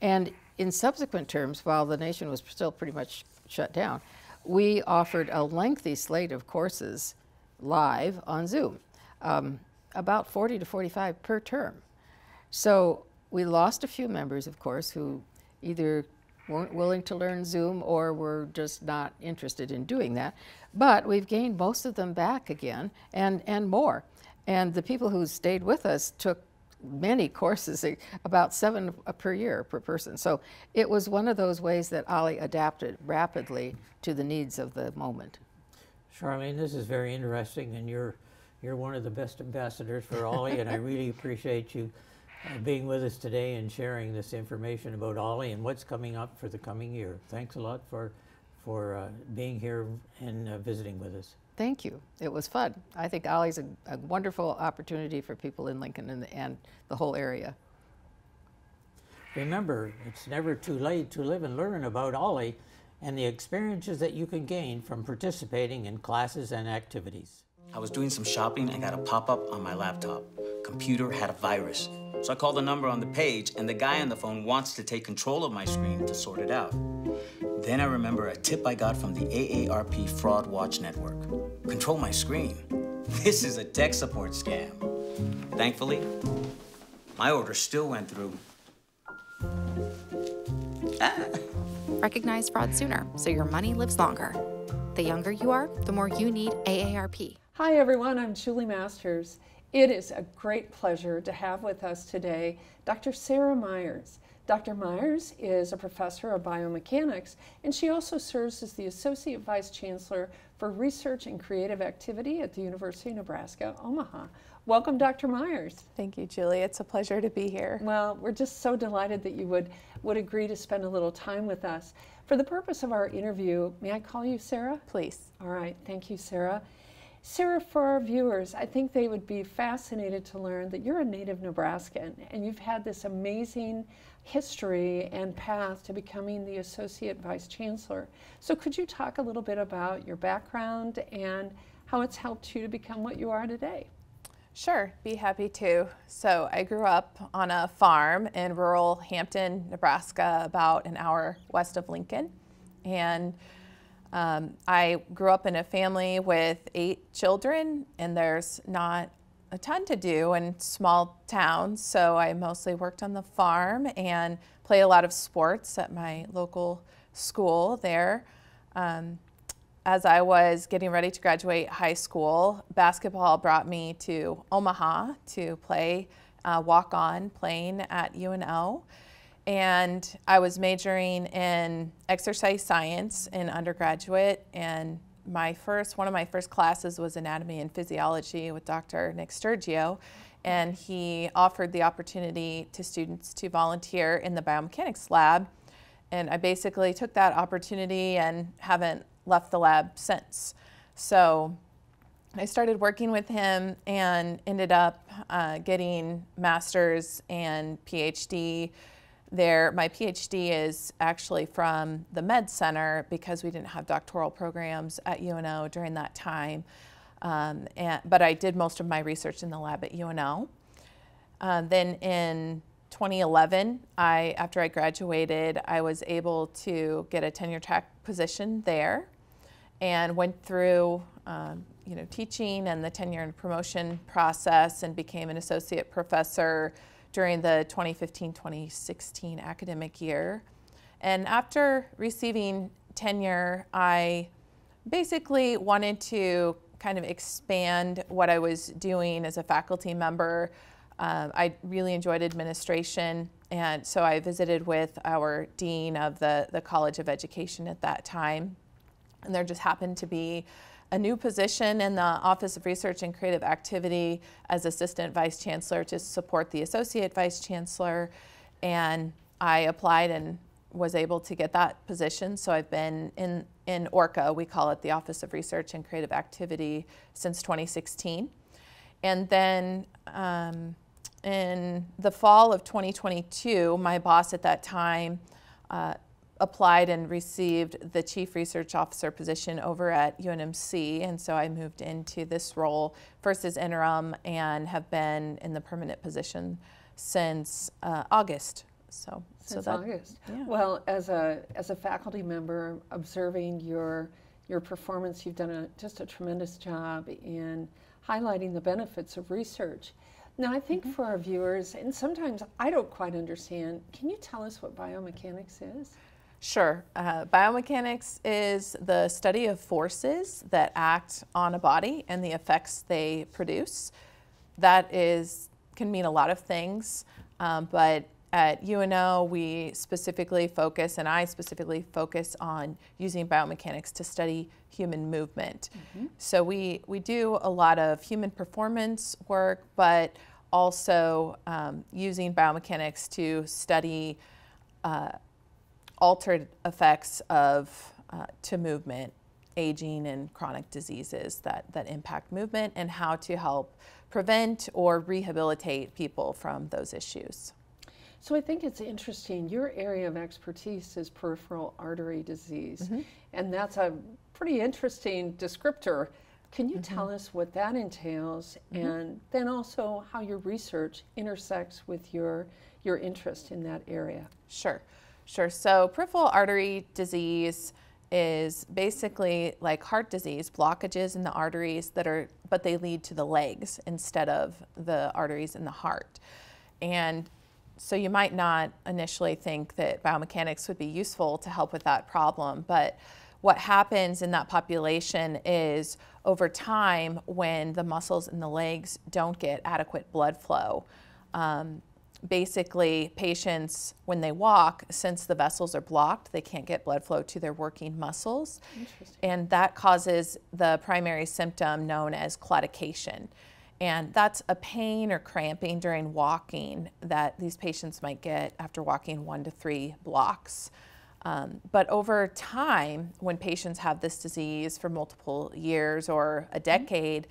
And in subsequent terms, while the nation was still pretty much shut down, we offered a lengthy slate of courses live on Zoom, about 40 to 45 per term. So we lost a few members, of course, who either weren't willing to learn Zoom or were just not interested in doing that. But we've gained most of them back again and more. And the people who stayed with us took many courses, about 7 per year per person. So it was one of those ways that OLLI adapted rapidly to the needs of the moment. Charlyne, this is very interesting, and you're one of the best ambassadors for OLLI, and I really appreciate you being with us today and sharing this information about OLLI and what's coming up for the coming year. Thanks a lot for being here and visiting with us. Thank you. It was fun. I think OLLI's a wonderful opportunity for people in Lincoln and the whole area. Remember, it's never too late to live and learn about OLLI and the experiences that you can gain from participating in classes and activities. I was doing some shopping and got a pop-up on my laptop. Computer had a virus. So I called the number on the page, and the guy on the phone wants to take control of my screen to sort it out. Then I remember a tip I got from the AARP Fraud Watch Network. Control my screen. This is a tech support scam. Thankfully, my order still went through. Recognize fraud sooner so your money lives longer. The younger you are, the more you need AARP. Hi everyone, I'm Julie Masters. It is a great pleasure to have with us today Dr. Sara Myers. Dr. Myers is a professor of biomechanics, and she also serves as the Associate Vice Chancellor for Research and Creative Activity at the University of Nebraska, Omaha. Welcome, Dr. Myers. Thank you, Julie. It's a pleasure to be here. Well, we're just so delighted that you would agree to spend a little time with us. For the purpose of our interview, may I call you Sara? Please. All right, thank you, Sara. Sara, for our viewers, I think they would be fascinated to learn that you're a native Nebraskan and you've had this amazing history and path to becoming the Associate Vice Chancellor. So could you talk a little bit about your background and how it's helped you to become what you are today? Sure, be happy to. So I grew up on a farm in rural Hampton, Nebraska, about an hour west of Lincoln. And I grew up in a family with 8 children, and there's not a ton to do in small towns, so I mostly worked on the farm and played a lot of sports at my local school there. As I was getting ready to graduate high school, basketball brought me to Omaha to play walk-on playing at UNO. And I was majoring in exercise science in undergraduate, and one of my first classes was anatomy and physiology with Dr. Nick Sturgio, and he offered the opportunity to students to volunteer in the biomechanics lab. And I basically took that opportunity and haven't left the lab since. So I started working with him and ended up getting master's and PhD there. My PhD is actually from the Med Center because we didn't have doctoral programs at UNO during that time. But I did most of my research in the lab at UNO. Then in 2011, after I graduated, I was able to get a tenure track position there and went through teaching and the tenure and promotion process and became an associate professor during the 2015-2016 academic year. And after receiving tenure, I basically wanted to kind of expand what I was doing as a faculty member. I really enjoyed administration, and so I visited with our dean of the College of Education at that time. And there just happened to be a new position in the Office of Research and Creative Activity as Assistant Vice Chancellor to support the Associate Vice Chancellor. And I applied and was able to get that position. So I've been in ORCA, we call it the Office of Research and Creative Activity, since 2016. And then in the fall of 2022, my boss at that time applied and received the Chief Research Officer position over at UNMC, and so I moved into this role first as interim and have been in the permanent position since August. Since August. Yeah. Well, as a faculty member, observing your performance, you've done just a tremendous job in highlighting the benefits of research. Now, I think for our viewers, and sometimes I don't quite understand, can you tell us what biomechanics is? Sure. Biomechanics is the study of forces that act on a body and the effects they produce. That can mean a lot of things, but at UNO, we specifically focus, and I specifically focus on using biomechanics to study human movement. So we do a lot of human performance work, but also using biomechanics to study altered effects to movement, aging, and chronic diseases that impact movement, and how to help prevent or rehabilitate people from those issues. So I think it's interesting, your area of expertise is peripheral artery disease, and that's a pretty interesting descriptor. Can you tell us what that entails, and then also how your research intersects with your interest in that area? Sure. So peripheral artery disease is basically like heart disease, blockages in the arteries but they lead to the legs instead of the arteries in the heart. And so you might not initially think that biomechanics would be useful to help with that problem, but what happens in that population is over time, when the muscles in the legs don't get adequate blood flow, basically patients, when they walk, since the vessels are blocked, they can't get blood flow to their working muscles. And that causes the primary symptom known as claudication. And that's a pain or cramping during walking that these patients might get after walking 1 to 3 blocks. But over time, when patients have this disease for multiple years or a decade,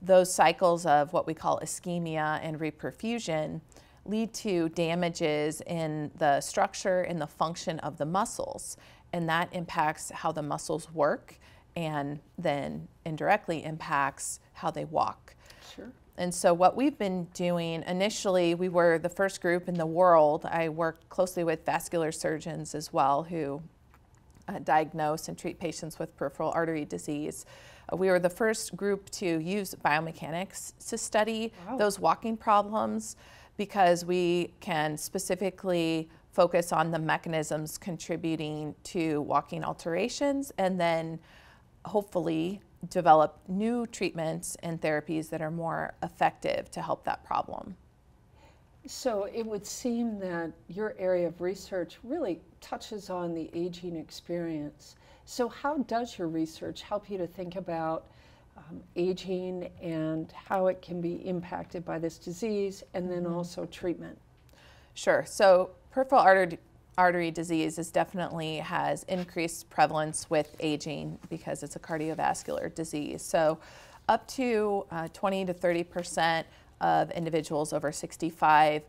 those cycles of what we call ischemia and reperfusion lead to damages in the structure and the function of the muscles. And that impacts how the muscles work and then indirectly impacts how they walk. Sure. And so what we've been doing, initially we were the first group in the world. I work closely with vascular surgeons as well who diagnose and treat patients with peripheral artery disease. We were the first group to use biomechanics to study those walking problems, because we can specifically focus on the mechanisms contributing to walking alterations, and then hopefully develop new treatments and therapies that are more effective to help that problem. So it would seem that your area of research really touches on the aging experience. So how does your research help you to think about aging and how it can be impacted by this disease, and then also treatment? Sure. So peripheral artery disease definitely has increased prevalence with aging because it's a cardiovascular disease. So up to 20 to 30% of individuals over 65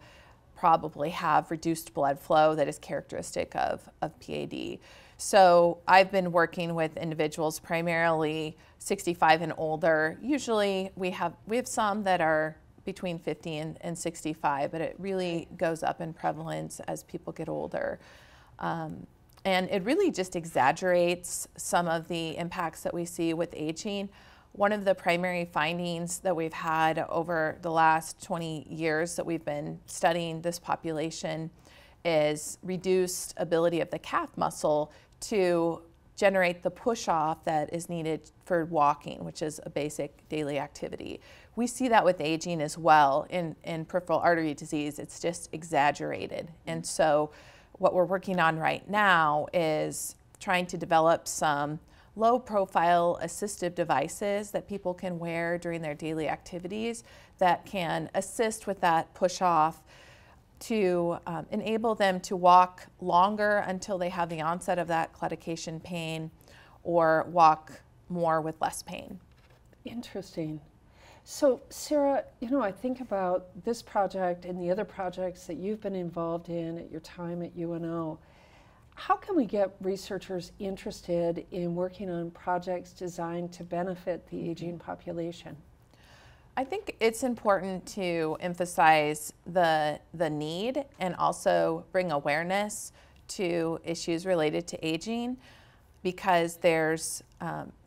probably have reduced blood flow that is characteristic of PAD. So I've been working with individuals primarily 65 and older. Usually we have some that are between 50 and 65, but it really goes up in prevalence as people get older. And it really just exaggerates some of the impacts that we see with aging. One of the primary findings that we've had over the last 20 years that we've been studying this population is reduced ability of the calf muscle to generate the push-off that is needed for walking, which is a basic daily activity. We see that with aging as well. In peripheral artery disease, it's just exaggerated. And so what we're working on right now is trying to develop some low-profile assistive devices that people can wear during their daily activities that can assist with that push-off to enable them to walk longer until they have the onset of that claudication pain, or walk more with less pain. Interesting. So Sara, I think about this project and the other projects that you've been involved in at your time at UNO. How can we get researchers interested in working on projects designed to benefit the aging population? I think it's important to emphasize the need and also bring awareness to issues related to aging, because there's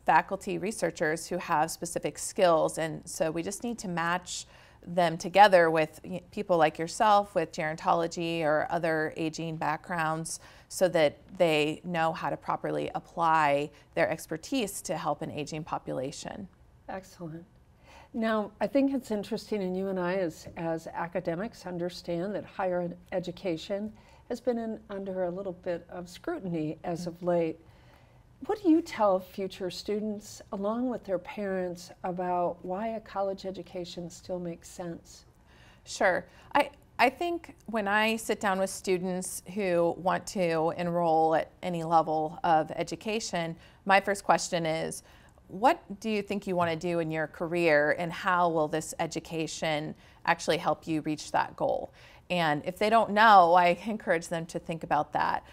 faculty researchers who have specific skills, and so we just need to match them together with people like yourself with gerontology or other aging backgrounds so that they know how to properly apply their expertise to help an aging population. Excellent. Now, I think it's interesting, and you and I as academics understand that higher education has been under a little bit of scrutiny as of late. What do you tell future students, along with their parents, about why a college education still makes sense? Sure. I think when I sit down with students who want to enroll at any level of education, my first question is, what do you think you want to do in your career, and how will this education actually help you reach that goal? And if they don't know, I encourage them to think about that.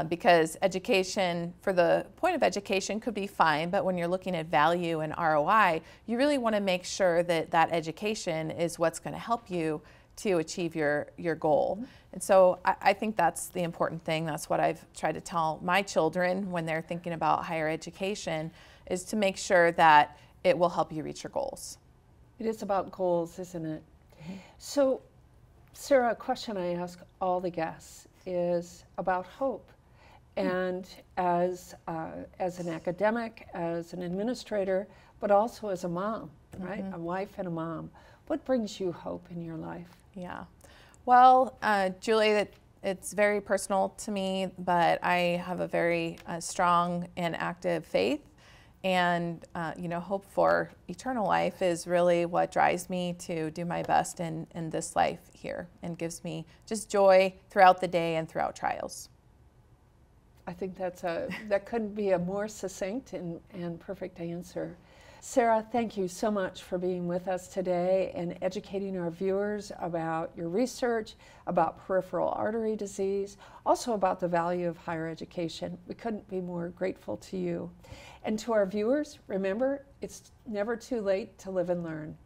Because education, for the point of education, could be fine, but when you're looking at value and ROI, you really want to make sure that that education is what's going to help you to achieve your goal. Mm-hmm. And so I think that's the important thing. That's what I've tried to tell my children when they're thinking about higher education, is to make sure that it will help you reach your goals. It is about goals, isn't it? Mm-hmm. So, Sara, a question I ask all the guests is about hope. And as an academic, as an administrator, but also as a mom, right? A wife and a mom. What brings you hope in your life? Yeah. Well, Julie, it's very personal to me, but I have a very strong and active faith. And, hope for eternal life is really what drives me to do my best in this life here, and gives me just joy throughout the day and throughout trials. I think that couldn't be a more succinct and perfect answer. Sara, thank you so much for being with us today and educating our viewers about your research, about peripheral artery disease, also about the value of higher education. We couldn't be more grateful to you. And to our viewers, remember, it's never too late to live and learn.